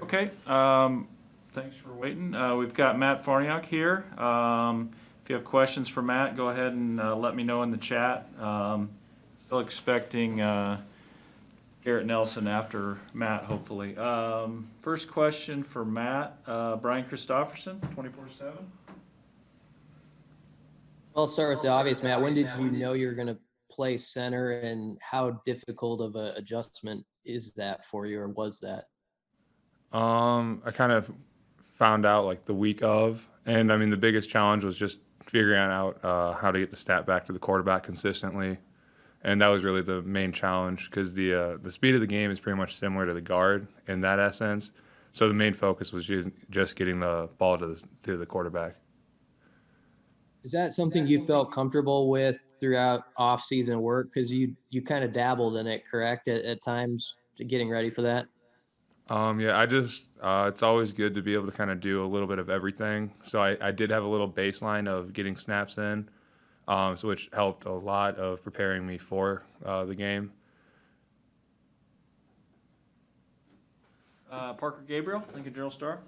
Okay, thanks for waiting. We've got Matt Farniok here. If you have questions for Matt, go ahead and let me know in the chat. Still expecting Garrett Nelson after Matt, hopefully. First question for Matt, Brian Christopherson, 24/7. I'll start with the obvious, Matt. When did you know you were going to play center, and how difficult of an adjustment is that for you, or was that? I kind of found out like the week of, and I mean the biggest challenge was just figuring out how to get the snap back to the quarterback consistently, and that was really the main challenge because the speed of the game is pretty much similar to the guard in that essence. So the main focus was just getting the ball to the quarterback. Is that something you felt comfortable with throughout off-season work? Because you kind of dabbled in it, correct, at times, to getting ready for that? Yeah, I just it's always good to be able to kind of do a little bit of everything. So I did have a little baseline of getting snaps in, so which helped a lot of preparing me for the game. Parker Gabriel, Lincoln Journal-Star.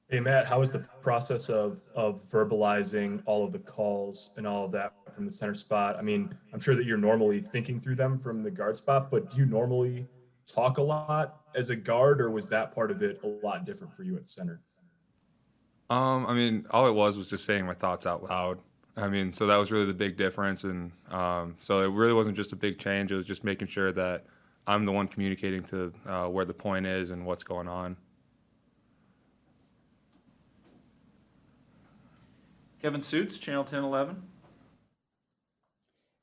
Hey Matt, how was the process of verbalizing all of the calls and all of that from the center spot? I mean, I'm sure that you're normally thinking through them from the guard spot, but do you normally talk a lot as a guard, or was that part of it a lot different for you at center? I mean, all it was just saying my thoughts out loud. I mean, so that was really the big difference, and so it really wasn't just a big change. It was just making sure that I'm the one communicating to where the point is and what's going on. Kevin Suits, Channel 1011.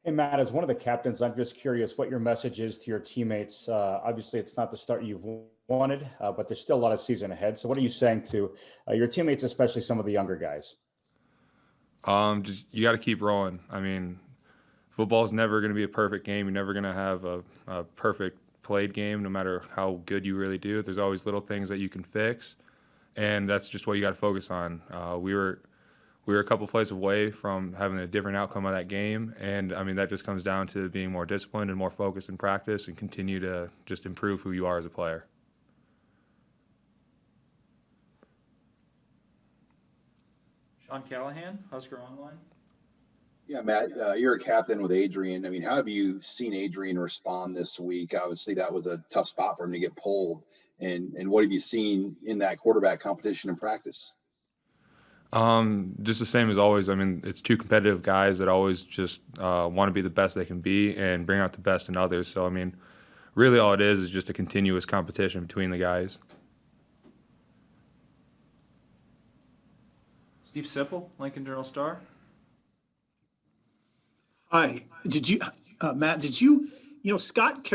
Hey, Matt, as one of the captains, I'm just curious what your message is to your teammates. Obviously, it's not the start you've wanted, but there's still a lot of season ahead. So what are you saying to your teammates, especially some of the younger guys? Just you got to keep rolling. I mean, football's never going to be a perfect game. You're never going to have a perfect played game, no matter how good you really do. There's always little things that you can fix, and that's just what you got to focus on. We were a couple plays away from having a different outcome of that game, and I mean that just comes down to being more disciplined and more focused in practice, and continue to just improve who you are as a player. Sean Callahan, Husker Online. Yeah, Matt, you're a captain with Adrian. I mean, how have you seen Adrian respond this week? Obviously, that was a tough spot for him to get pulled. And what have you seen in that quarterback competition in practice? Just the same as always. I mean, it's two competitive guys that always just want to be the best they can be and bring out the best in others. So, I mean, really all it is just a continuous competition between the guys. Steve Sipple, Lincoln Journal-Star. Hi, Matt, Scott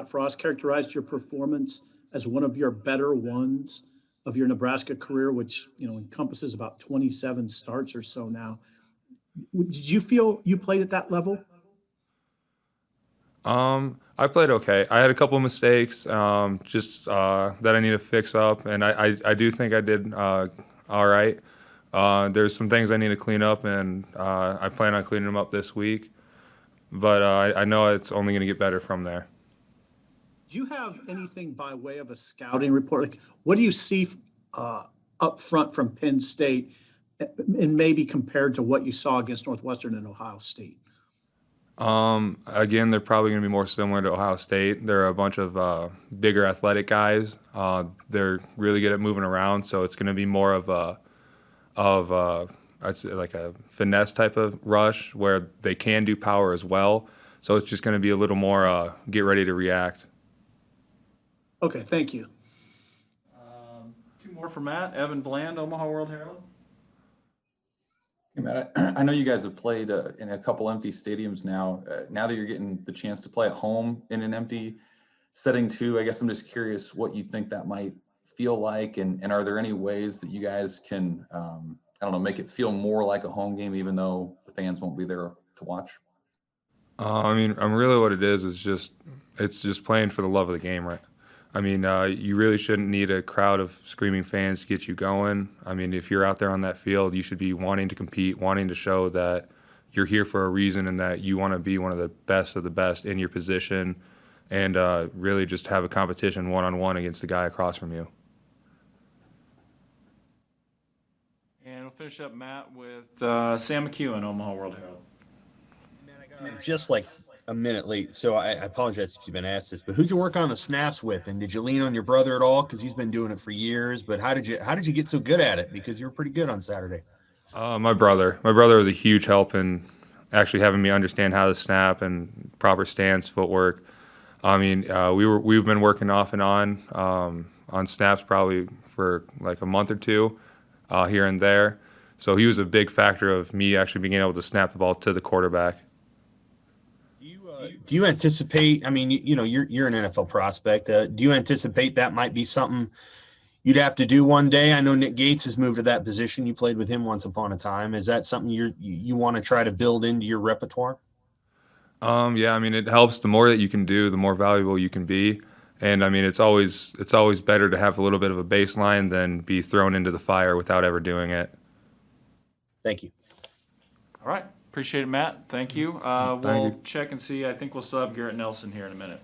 Frost characterized your performance as one of your better ones of your Nebraska career, which, encompasses about 27 starts or so now. Did you feel you played at that level? I played okay. I had a couple of mistakes, just that I need to fix up, and I do think I did all right. There's some things I need to clean up, and I plan on cleaning them up this week. But I know it's only going to get better from there. Do you have anything by way of a scouting report? Like, what do you see up front from Penn State, and maybe compared to what you saw against Northwestern and Ohio State? Again, they're probably going to be more similar to Ohio State. They're a bunch of bigger athletic guys. They're really good at moving around, so it's going to be more of I'd say like a finesse type of rush where they can do power as well. So it's just going to be a little more get ready to react. Okay, thank you. Two more for Matt. Evan Bland, Omaha World Herald. Hey, Matt, I know you guys have played in a couple empty stadiums now. Now that you're getting the chance to play at home in an empty setting too, I guess I'm just curious what you think that might feel like, and are there any ways that you guys can, make it feel more like a home game, even though the fans won't be there to watch? I mean, really what it is it's just playing for the love of the game, right? I mean, you really shouldn't need a crowd of screaming fans to get you going. I mean, if you're out there on that field, you should be wanting to compete, wanting to show that you're here for a reason and that you want to be one of the best in your position and really just have a competition one-on-one against the guy across from you. And we'll finish up, Matt, with Sam McEwen, Omaha World Herald. Just like a minute late, so I apologize if you've been asked this, but who'd you work on the snaps with, and did you lean on your brother at all? Because he's been doing it for years. But how did you get so good at it? Because you were pretty good on Saturday. My brother was a huge help in actually having me understand how to snap and proper stance, footwork. I mean, we've been working off and on snaps probably for like a month or two, here and there. So he was a big factor of me actually being able to snap the ball to the quarterback. Do you anticipate? I mean, you're an NFL prospect. Do you anticipate that might be something you'd have to do one day? I know Nick Gates has moved to that position. You played with him once upon a time. Is that something you want to try to build into your repertoire? Yeah, I mean, it helps. The more that you can do, the more valuable you can be. And I mean, it's always better to have a little bit of a baseline than be thrown into the fire without ever doing it. Thank you. All right. Appreciate it, Matt. Thank you. We'll check and see. I think we'll still have Garrett Nelson here in a minute.